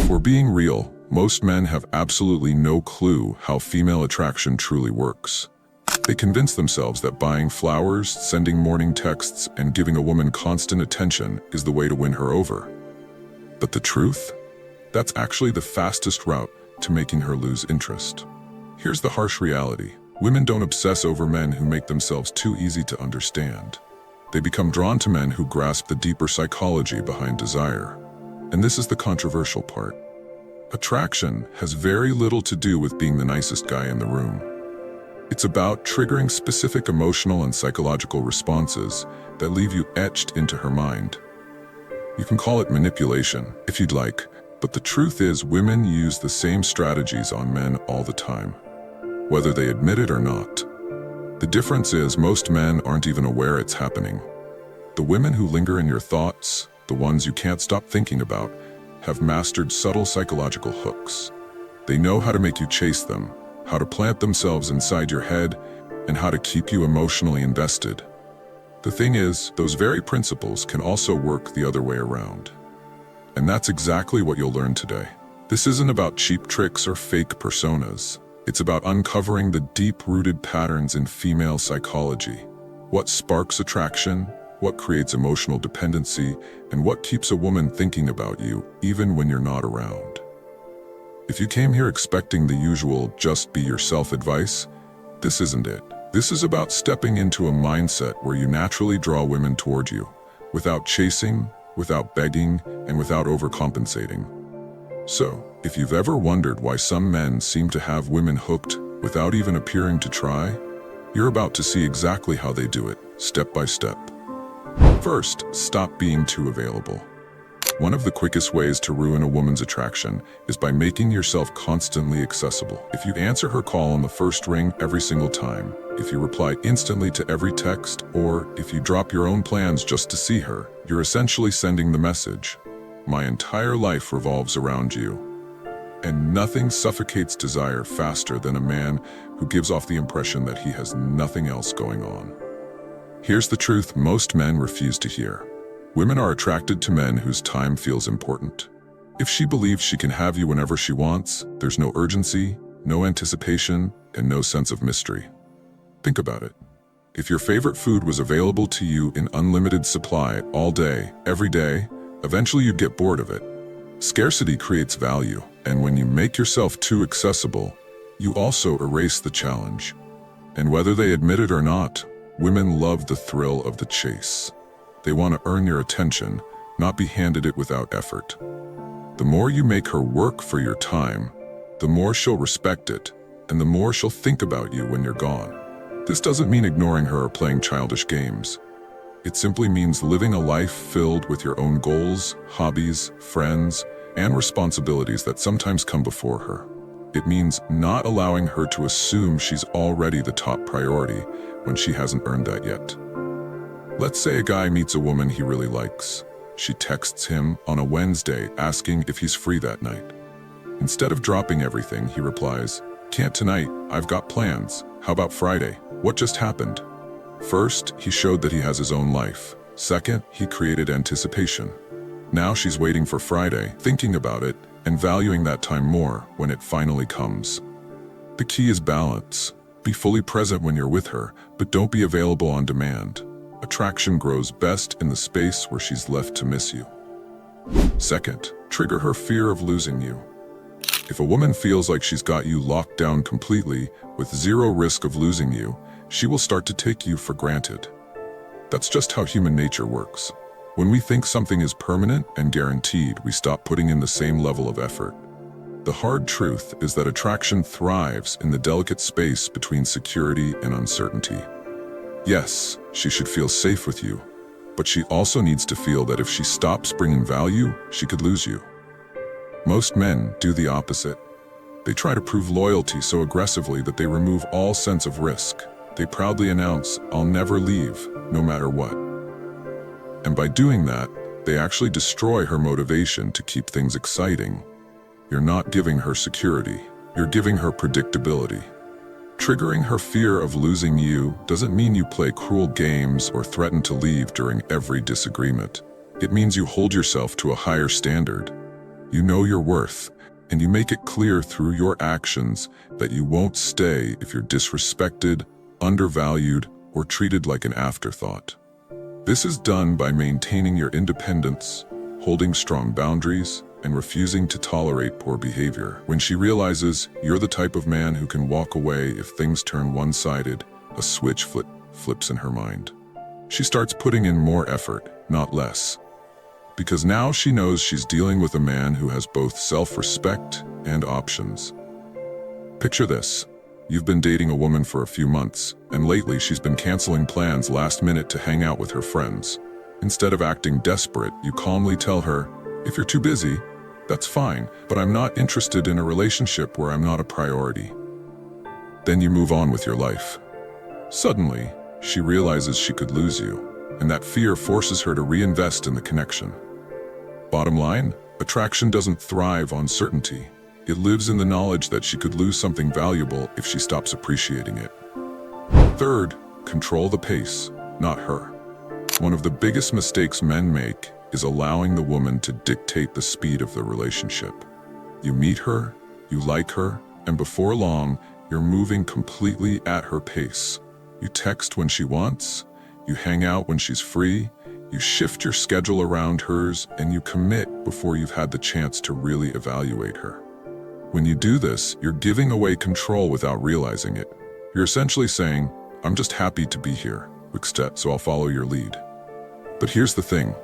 If we're being real, most men have absolutely no clue how female attraction truly works. They convince themselves that buying flowers, sending morning texts, and giving a woman constant attention is the way to win her over. But the truth? That's actually the fastest route to making her lose interest. Here's the harsh reality. Women don't obsess over men who make themselves too easy to understand. They become drawn to men who grasp the deeper psychology behind desire. And this is the controversial part. Attraction has very little to do with being the nicest guy in the room. It's about triggering specific emotional and psychological responses that leave you etched into her mind. You can call it manipulation, if you'd like, but the truth is women use the same strategies on men all the time, whether they admit it or not. The difference is most men aren't even aware it's happening. The women who linger in your thoughts, the ones you can't stop thinking about, have mastered subtle psychological hooks. They know how to make you chase them, how to plant themselves inside your head, and how to keep you emotionally invested. The thing is, those very principles can also work the other way around. And that's exactly what you'll learn today. This isn't about cheap tricks or fake personas. It's about uncovering the deep-rooted patterns in female psychology. What sparks attraction, what creates emotional dependency, and what keeps a woman thinking about you even when you're not around. If you came here expecting the usual just be yourself advice, this isn't it. This is about stepping into a mindset where you naturally draw women toward you, without chasing, without begging, and without overcompensating. So, if you've ever wondered why some men seem to have women hooked without even appearing to try, you're about to see exactly how they do it, step by step. First, stop being too available. One of the quickest ways to ruin a woman's attraction is by making yourself constantly accessible. If you answer her call on the first ring every single time, if you reply instantly to every text, or if you drop your own plans just to see her, you're essentially sending the message, "My entire life revolves around you." And nothing suffocates desire faster than a man who gives off the impression that he has nothing else going on. Here's the truth most men refuse to hear. Women are attracted to men whose time feels important. If she believes she can have you whenever she wants, there's no urgency, no anticipation, and no sense of mystery. Think about it. If your favorite food was available to you in unlimited supply all day, every day, eventually you'd get bored of it. Scarcity creates value, and when you make yourself too accessible, you also erase the challenge. And whether they admit it or not, women love the thrill of the chase. They want to earn your attention, not be handed it without effort. The more you make her work for your time, the more she'll respect it, and the more she'll think about you when you're gone. This doesn't mean ignoring her or playing childish games. It simply means living a life filled with your own goals, hobbies, friends, and responsibilities that sometimes come before her. It means not allowing her to assume she's already the top priority when she hasn't earned that yet. Let's say a guy meets a woman he really likes. She texts him on a Wednesday asking if he's free that night. Instead of dropping everything, he replies, "Can't tonight, I've got plans. How about Friday? What just happened?" First, he showed that he has his own life. Second, he created anticipation. Now she's waiting for Friday, thinking about it, and valuing that time more when it finally comes. The key is balance. Be fully present when you're with her, but don't be available on demand. Attraction grows best in the space where she's left to miss you. Second, trigger her fear of losing you. If a woman feels like she's got you locked down completely, with zero risk of losing you, she will start to take you for granted. That's just how human nature works. When we think something is permanent and guaranteed, we stop putting in the same level of effort. The hard truth is that attraction thrives in the delicate space between security and uncertainty. Yes, she should feel safe with you, but she also needs to feel that if she stops bringing value, she could lose you. Most men do the opposite. They try to prove loyalty so aggressively that they remove all sense of risk. They proudly announce, "I'll never leave, no matter what." And by doing that, they actually destroy her motivation to keep things exciting. You're not giving her security, you're giving her predictability. Triggering her fear of losing you doesn't mean you play cruel games or threaten to leave during every disagreement. It means you hold yourself to a higher standard. You know your worth, and you make it clear through your actions that you won't stay if you're disrespected, undervalued, or treated like an afterthought. This is done by maintaining your independence, holding strong boundaries, and refusing to tolerate poor behavior. When she realizes you're the type of man who can walk away if things turn one-sided, a switch flips in her mind. She starts putting in more effort, not less. Because now she knows she's dealing with a man who has both self-respect and options. Picture this. You've been dating a woman for a few months, and lately she's been canceling plans last minute to hang out with her friends. Instead of acting desperate, you calmly tell her, "If you're too busy, that's fine, but I'm not interested in a relationship where I'm not a priority." Then you move on with your life. Suddenly, she realizes she could lose you, and that fear forces her to reinvest in the connection. Bottom line, attraction doesn't thrive on certainty. It lives in the knowledge that she could lose something valuable if she stops appreciating it. Third, control the pace, not her. One of the biggest mistakes men make is allowing the woman to dictate the speed of the relationship. You meet her, you like her, and before long, you're moving completely at her pace. You text when she wants, you hang out when she's free, you shift your schedule around hers, and you commit before you've had the chance to really evaluate her. When you do this, you're giving away control without realizing it. You're essentially saying, "I'm just happy to be here, so I'll follow your lead." But here's the thing.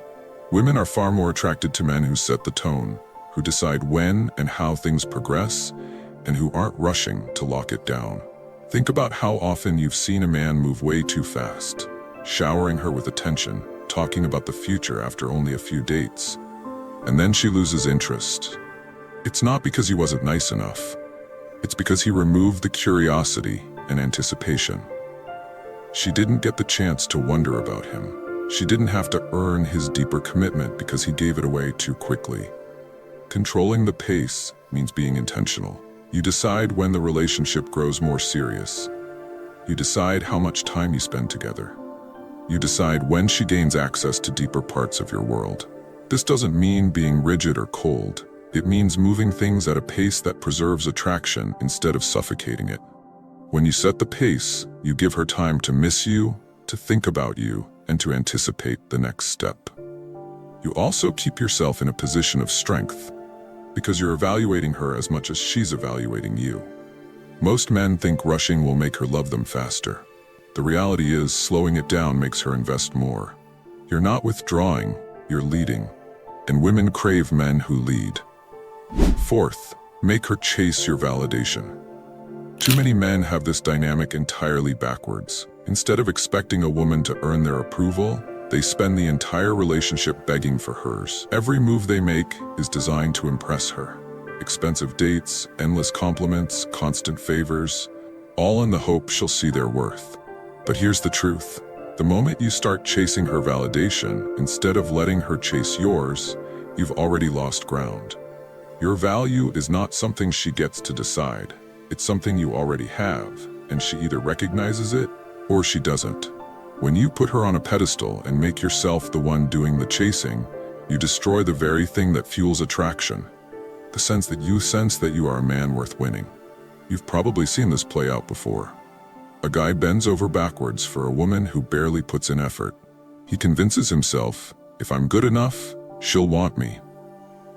Women are far more attracted to men who set the tone, who decide when and how things progress, and who aren't rushing to lock it down. Think about how often you've seen a man move way too fast, showering her with attention, talking about the future after only a few dates. And then she loses interest. It's not because he wasn't nice enough. It's because he removed the curiosity and anticipation. She didn't get the chance to wonder about him. She didn't have to earn his deeper commitment because he gave it away too quickly. Controlling the pace means being intentional. You decide when the relationship grows more serious. You decide how much time you spend together. You decide when she gains access to deeper parts of your world. This doesn't mean being rigid or cold. It means moving things at a pace that preserves attraction instead of suffocating it. When you set the pace, you give her time to miss you, to think about you, and to anticipate the next step. You also keep yourself in a position of strength, because you're evaluating her as much as she's evaluating you. Most men think rushing will make her love them faster. The reality is, slowing it down makes her invest more. You're not withdrawing, you're leading. And women crave men who lead. Fourth, make her chase your validation. Too many men have this dynamic entirely backwards. Instead of expecting a woman to earn their approval, they spend the entire relationship begging for hers. Every move they make is designed to impress her. Expensive dates, endless compliments, constant favors, all in the hope she'll see their worth. But here's the truth. The moment you start chasing her validation, instead of letting her chase yours, you've already lost ground. Your value is not something she gets to decide. It's something you already have, and she either recognizes it or she doesn't. When you put her on a pedestal and make yourself the one doing the chasing, you destroy the very thing that fuels attraction. The sense that you are a man worth winning. You've probably seen this play out before. A guy bends over backwards for a woman who barely puts in effort. He convinces himself, if I'm good enough, she'll want me.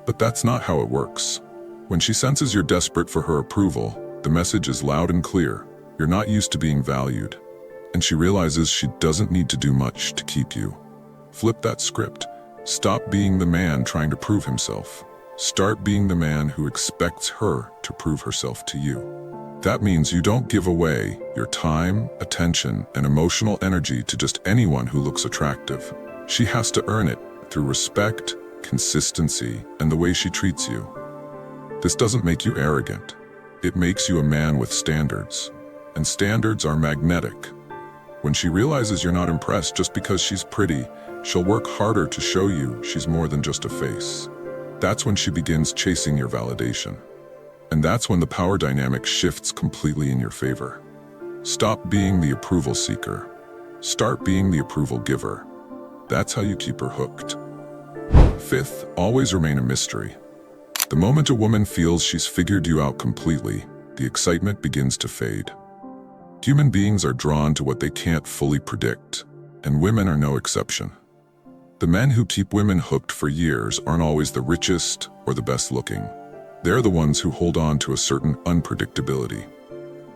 But that's not how it works. When she senses you're desperate for her approval, the message is loud and clear. You're not used to being valued. And she realizes she doesn't need to do much to keep you. Flip that script. Stop being the man trying to prove himself. Start being the man who expects her to prove herself to you. That means you don't give away your time, attention, and emotional energy to just anyone who looks attractive. She has to earn it through respect, consistency, and the way she treats you. This doesn't make you arrogant. It makes you a man with standards. And standards are magnetic. When she realizes you're not impressed just because she's pretty, she'll work harder to show you she's more than just a face. That's when she begins chasing your validation. And that's when the power dynamic shifts completely in your favor. Stop being the approval seeker. Start being the approval giver. That's how you keep her hooked. Fifth, always remain a mystery. The moment a woman feels she's figured you out completely, the excitement begins to fade. Human beings are drawn to what they can't fully predict, and women are no exception. The men who keep women hooked for years aren't always the richest or the best looking. They're the ones who hold on to a certain unpredictability.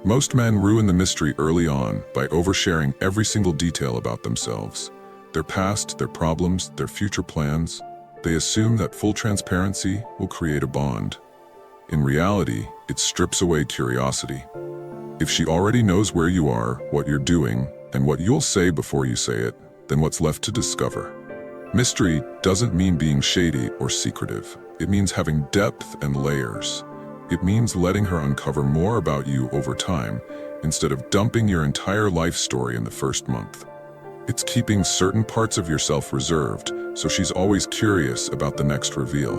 Most men ruin the mystery early on by oversharing every single detail about themselves. Their past, their problems, their future plans. They assume that full transparency will create a bond. In reality, it strips away curiosity. If she already knows where you are, what you're doing, and what you'll say before you say it, then what's left to discover? Mystery doesn't mean being shady or secretive. It means having depth and layers. It means letting her uncover more about you over time, instead of dumping your entire life story in the first month. It's keeping certain parts of yourself reserved, so she's always curious about the next reveal.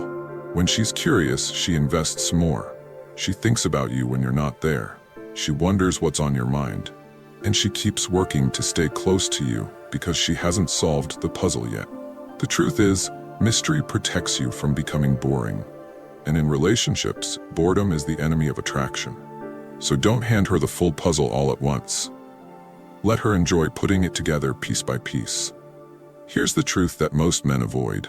When she's curious, she invests more. She thinks about you when you're not there. She wonders what's on your mind. And she keeps working to stay close to you because she hasn't solved the puzzle yet. The truth is, mystery protects you from becoming boring. And in relationships, boredom is the enemy of attraction. So don't hand her the full puzzle all at once. Let her enjoy putting it together piece by piece. Here's the truth that most men avoid.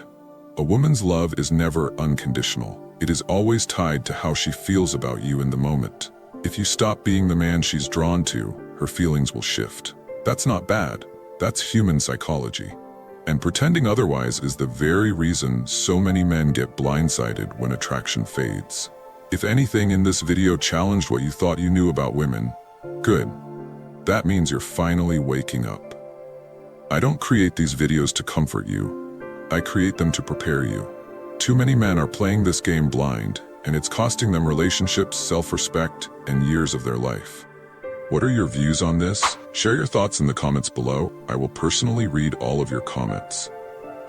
A woman's love is never unconditional. It is always tied to how she feels about you in the moment. If you stop being the man she's drawn to, her feelings will shift. That's not bad. That's human psychology. And pretending otherwise is the very reason so many men get blindsided when attraction fades. If anything in this video challenged what you thought you knew about women, good. That means you're finally waking up. I don't create these videos to comfort you. I create them to prepare you. Too many men are playing this game blind, and it's costing them relationships, self-respect, and years of their life. What are your views on this? Share your thoughts in the comments below. I will personally read all of your comments.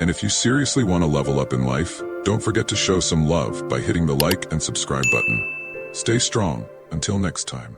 And if you seriously want to level up in life, don't forget to show some love by hitting the like and subscribe button. Stay strong. Until next time.